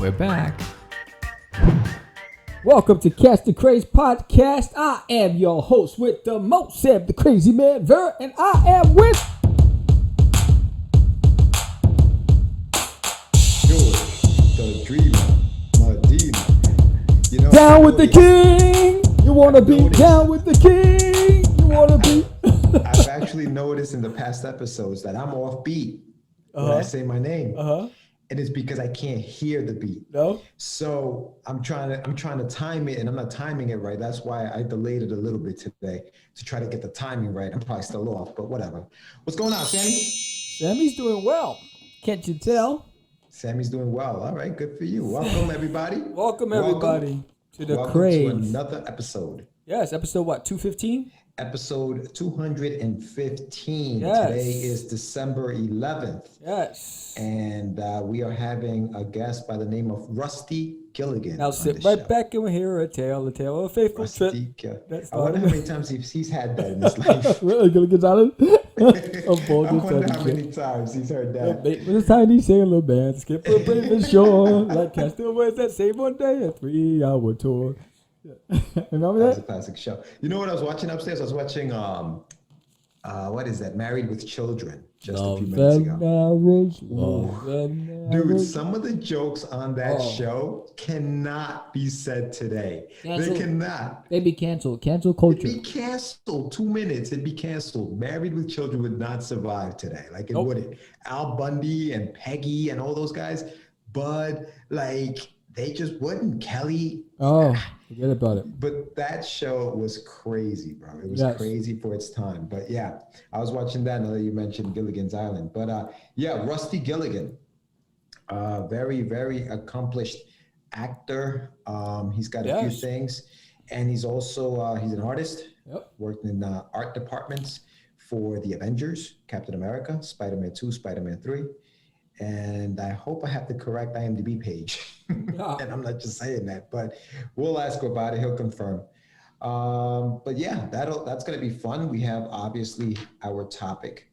We're back. Welcome to Catch the Craze podcast. I am your host with the most, Sam the Crazy Man Ver, and I am with George, the dreamer, Medina. You know, Down with the King. You wanna be down with the King. You wanna be. I've actually noticed in the past episodes that I'm off beat when I say my name. And it's because I can't hear the beat. No. So I'm trying to time it, and I'm not timing it right. That's why I delayed it a little bit today to try to get the timing right. I'm probably still off, but whatever. What's going on, Sammy? Sammy's doing well. Can't you tell? Sammy's doing well. All right, good for you. Welcome, everybody. Welcome everybody to the Welcome Craze. to another episode. Yes, episode what? 215. Episode 215. Yes. Today is December 11th. Yes. And we are having a guest by the name of Rusty Gilligan. Now sit right back and we'll hear a tale of a faithful trip. I wonder how many times he's had that in his life. Really, Gilligan's Island? I wonder how many times he's heard that. With a tiny sailor man, skip a brave and shore, like castaways that save one day, a 3-hour tour. Remember that? That's a classic show. You know what I was watching upstairs? I was watching what is that? Married with Children, just a few minutes ago. Dude, some of the jokes on that show cannot be said today. They cannot. They'd be canceled. Cancel culture. It'd be canceled. 2 minutes, it'd be canceled. Married with Children would not survive today. Like it wouldn't. Al Bundy and Peggy and all those guys, Bud, like they just wouldn't. Kelly. Oh, forget about it. But that show was crazy, bro. It was crazy for its time. But yeah, I was watching that now that you mentioned Gilligan's Island. But yeah, Rusty Gilligan, very, very accomplished actor. He's got a few things. And he's also, he's an artist, worked in art departments for the Avengers, Captain America, Spider-Man 2, Spider-Man 3. And I hope I have the correct IMDb page. And I'm not just saying that, but we'll ask about it. He'll confirm. But yeah, that's going to be fun. We have obviously our topic,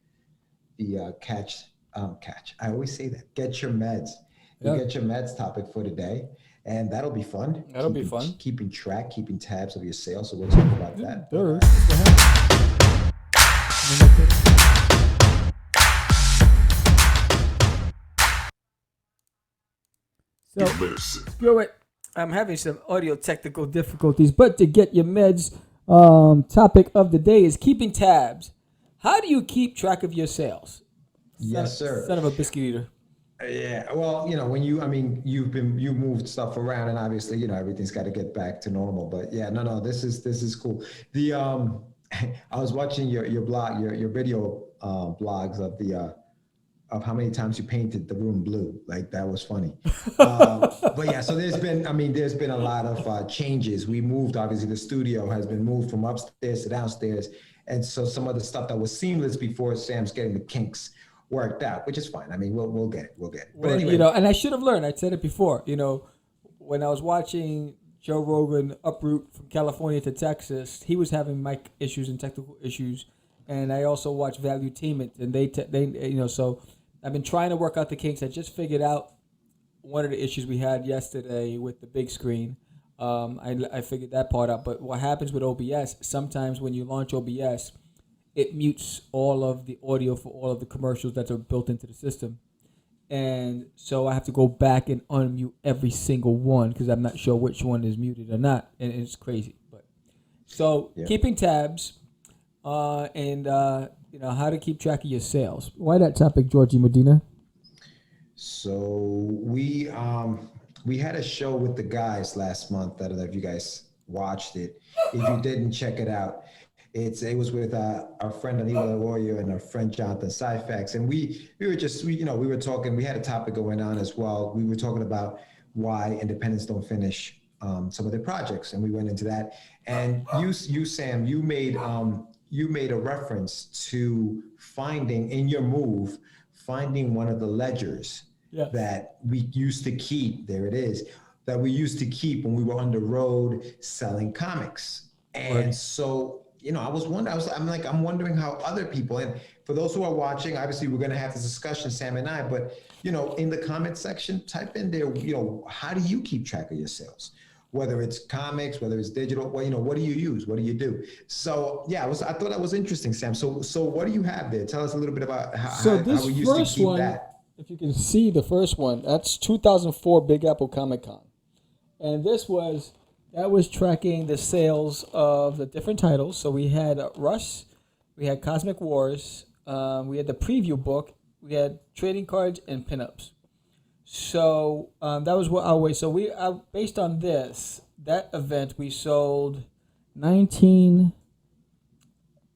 the catch. I always say that. Get your meds. The Get your meds topic for today. And that'll be fun. That'll be fun. Keeping track, keeping tabs of your sales. So we'll talk about that. So, screw it. I'm having some audio technical difficulties, but to get your meds, topic of the day is keeping tabs. How do you keep track of your sales? Yes, sir. Son of a biscuit eater. Yeah, well, you know, when you moved stuff around, and obviously, you know, everything's got to get back to normal. But yeah, no, this is cool. The I was watching your blog, your video blogs of how many times you painted the room blue. Like that was funny. But yeah, so there's been a lot of changes. We moved, obviously the studio has been moved from upstairs to downstairs. And so some of the stuff that was seamless before, Sam's getting the kinks worked out, which is fine. I mean, we'll get it. But anyway. You know, and I should have learned, I said it before, you know, when I was watching Joe Rogan uproot from California to Texas, he was having mic issues and technical issues. And I also watched Valuetainment, and they you know, so I've been trying to work out the kinks. I just figured out one of the issues we had yesterday with the big screen. I figured that part out. But what happens with OBS, sometimes when you launch OBS, it mutes all of the audio for all of the commercials that are built into the system. And so I have to go back and unmute every single one because I'm not sure which one is muted or not. And it's crazy. But so keeping tabs and you know, how to keep track of your sales. Why that topic, Georgie Medina? So we had a show with the guys last month. I don't know if you guys watched it. If you didn't, check it out. It was with our friend Anila Warrior and our friend Jonathan Syfax. And we were talking, we had a topic going on as well. We were talking about why independents don't finish some of their projects. And we went into that. And you Sam, you made a reference to finding one of the ledgers that we used to keep. There it is, that we used to keep when we were on the road selling comics. And so I was wondering. I'm wondering how other people. And for those who are watching, obviously we're going to have this discussion, Sam and I. But in the comment section, type in there. How do you keep track of your sales? Whether it's comics, whether it's digital, what do you use? What do you do? So yeah, I thought that was interesting, Sam. So what do you have there? Tell us a little bit about So how this we used to first keep one, that. if you can see the first one, that's 2004 Big Apple Comic Con, and that was tracking the sales of the different titles. So we had Rush, we had Cosmic Wars, we had the preview book, we had trading cards and pinups. So that was what our way. So based on that event, we sold 19.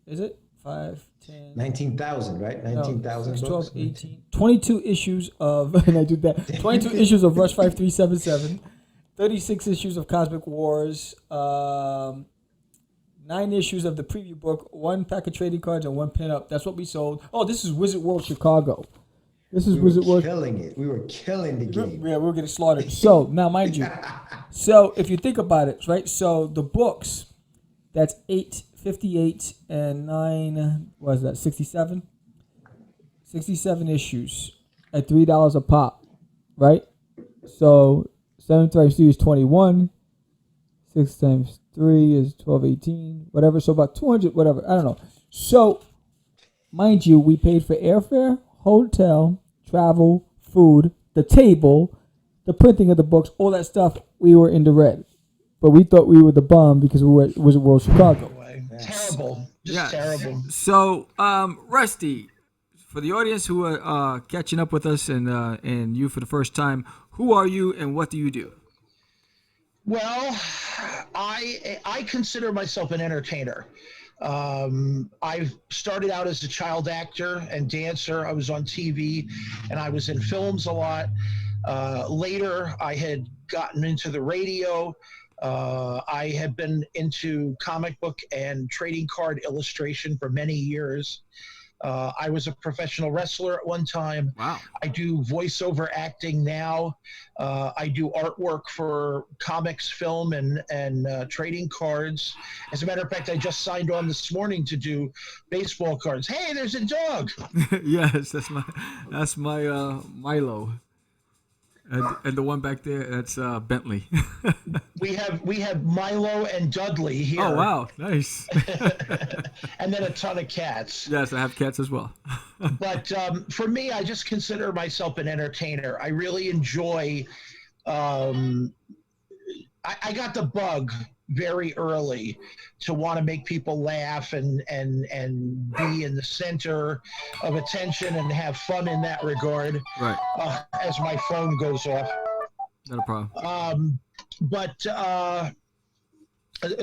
Is it 5, 10? 19,000, right? 19,000 6, books. 12, 18, 22 issues of, and I did that. 22 issues of Rush 5377, 36 issues of Cosmic Wars, 9 issues of the preview book, 1 pack of trading cards, and 1 pinup. That's what we sold. Oh, this is Wizard World Chicago. This is Wizard World. Killing it. We were killing the game. Yeah, we were getting slaughtered. So now, mind you, so if you think about it, right? So the books, that's 858 and 9. What is that? 67. 67 issues at $3 a pop, right? So 7 times 2 is 21. 6 times 3 is 12, 18, whatever. So about 200, whatever. I don't know. So, mind you, we paid for airfare, hotel, travel, food, the table, the printing of the books, all that stuff. We were in the red, but we thought we were the bum because we were at Wizard World Chicago. Terrible, just terrible. So, Rusty, for the audience who are catching up with us and you for the first time, who are you and what do you do? Well, I consider myself an entertainer. I've started out as a child actor and dancer. I was on TV and I was in films a lot. Later, I had gotten into the radio. I had been into comic book and trading card illustration for many years. I was a professional wrestler at one time. Wow. I do voiceover acting now. I do artwork for comics, film, and trading cards. As a matter of fact, I just signed on this morning to do baseball cards. Hey, there's a dog. Yes, that's my Milo. And the one back there, that's Bentley. We have Milo and Dudley here. Oh, wow. Nice. And then a ton of cats. Yes, I have cats as well. But for me, I just consider myself an entertainer. I really enjoy. I got the bug very early to want to make people laugh and be in the center of attention and have fun in that regard. Right. As my phone goes off. Not a problem.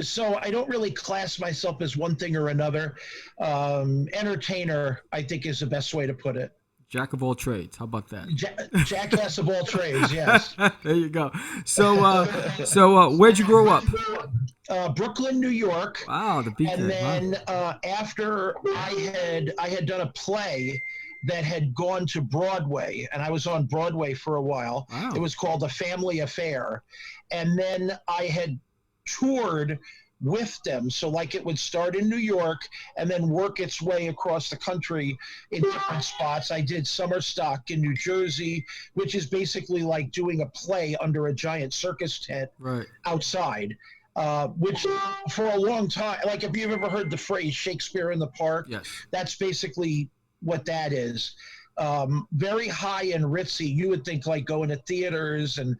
So I don't really class myself as one thing or another. Entertainer, I think, is the best way to put it. Jack of all trades. How about that? Jackass of all trades, yes. There you go. So where'd you grow up? Brooklyn, New York. Wow, the beacon. And then after I had done a play that had gone to Broadway, and I was on Broadway for a while. Wow. It was called A Family Affair. And then I had toured with them. So like it would start in New York and then work its way across the country in different spots. I did summer stock in New Jersey, which is basically like doing a play under a giant circus tent outside. Which for a long time, like if you've ever heard the phrase Shakespeare in the Park, yes, that's basically what that is. Very high and ritzy. You would think like going to theaters and,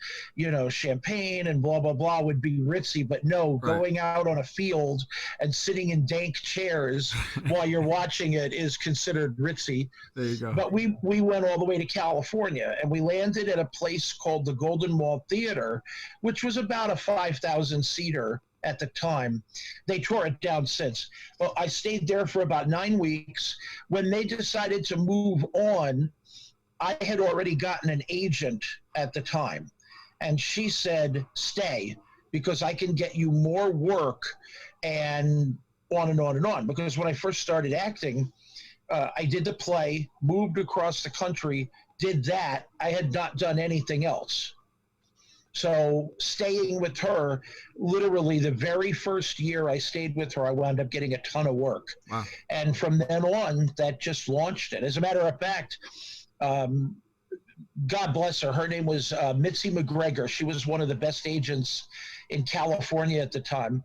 champagne and blah, blah, blah would be ritzy, but no, going out on a field and sitting in dank chairs while you're watching it is considered ritzy. There you go. But we went all the way to California and we landed at a place called the Golden Mall Theater, which was about a 5,000 seater at the time. They tore it down since. Well, I stayed there for about 9 weeks. When they decided to move on, I had already gotten an agent at the time. And she said, stay, because I can get you more work, and on and on and on. Because when I first started acting, I did the play, moved across the country, did that. I had not done anything else. So staying with her, literally the very first year I stayed with her, I wound up getting a ton of work. Wow. And from then on, that just launched it. As a matter of fact, God bless her. Her name was Mitzi McGregor. She was one of the best agents in California at the time.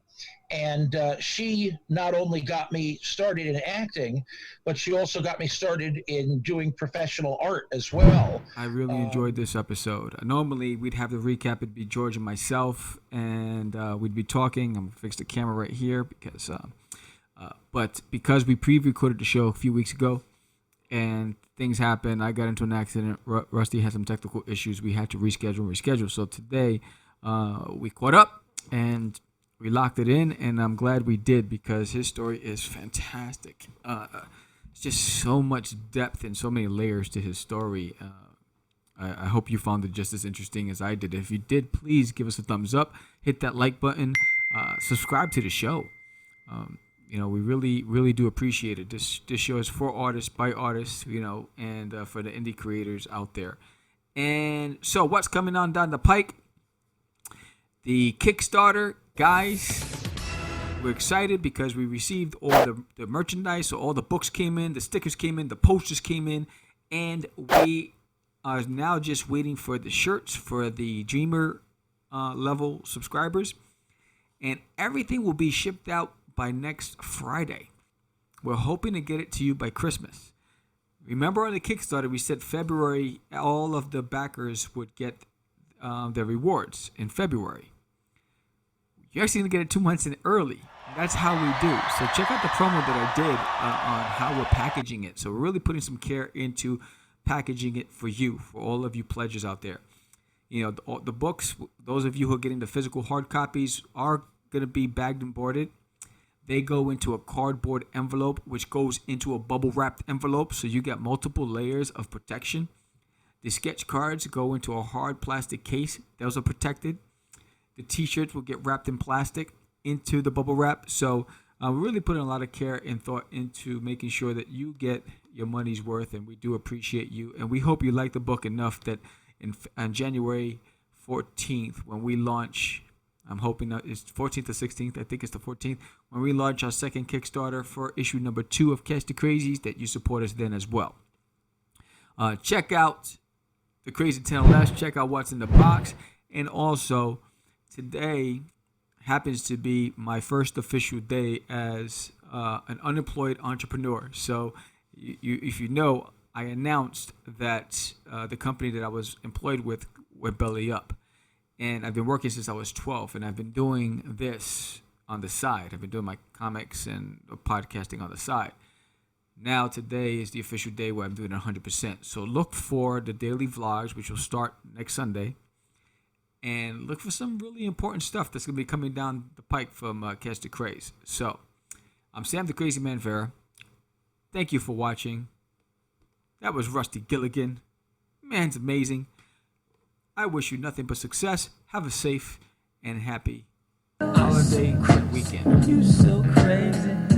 And she not only got me started in acting, but she also got me started in doing professional art as well. I really enjoyed this episode. Normally, we'd have the recap. It'd be George and myself, and we'd be talking. I'm going to fix the camera right here because, but because we pre-recorded the show a few weeks ago, and things happened, I got into an accident. Rusty had some technical issues. We had to reschedule. So today, we caught up and we locked it in, and I'm glad we did because his story is fantastic. It's just so much depth and so many layers to his story. I hope you found it just as interesting as I did. If you did, please give us a thumbs up, hit that like button, subscribe to the show. We really do appreciate it. This show is for artists, by artists, and for the indie creators out there. And so what's coming on down the pike? The Kickstarter, guys. We're excited because we received all the merchandise. So all the books came in, the stickers came in, the posters came in, and we are now just waiting for the shirts for the Dreamer level subscribers. And everything will be shipped out by next Friday. We're hoping to get it to you by Christmas. Remember on the Kickstarter, we said February, all of the backers would get their rewards in February. You're actually going to get it 2 months in early. That's how we do. So check out the promo that I did on how we're packaging it. So we're really putting some care into packaging it for you, for all of you pledges out there. The books, those of you who are getting the physical hard copies are going to be bagged and boarded. They go into a cardboard envelope, which goes into a bubble wrapped envelope. So you get multiple layers of protection. The sketch cards go into a hard plastic case. Those are protected. The t-shirts will get wrapped in plastic into the bubble wrap. So we're really putting a lot of care and thought into making sure that you get your money's worth. And we do appreciate you. And we hope you like the book enough that on January 14th, when we launch, I'm hoping that it's 14th or 16th. I think it's the 14th. When we launch our second Kickstarter for issue number 2 of Catch the Crazees, that you support us then as well. Check out the Crazy 10 Less. Check out what's in the box. And also, today happens to be my first official day as an unemployed entrepreneur. So if you know, I announced that the company that I was employed with went belly up. And I've been working since I was 12, and I've been doing this on the side. I've been doing my comics and podcasting on the side. Now today is the official day where I'm doing it 100%. So look for the daily vlogs, which will start next Sunday. And look for some really important stuff that's going to be coming down the pike from Catch the Craze. So I'm Sam the Crazy Man Vera. Thank you for watching. That was Rusty Gilligan. Man's amazing. I wish you nothing but success. Have a safe and happy holiday weekend. You so crazy.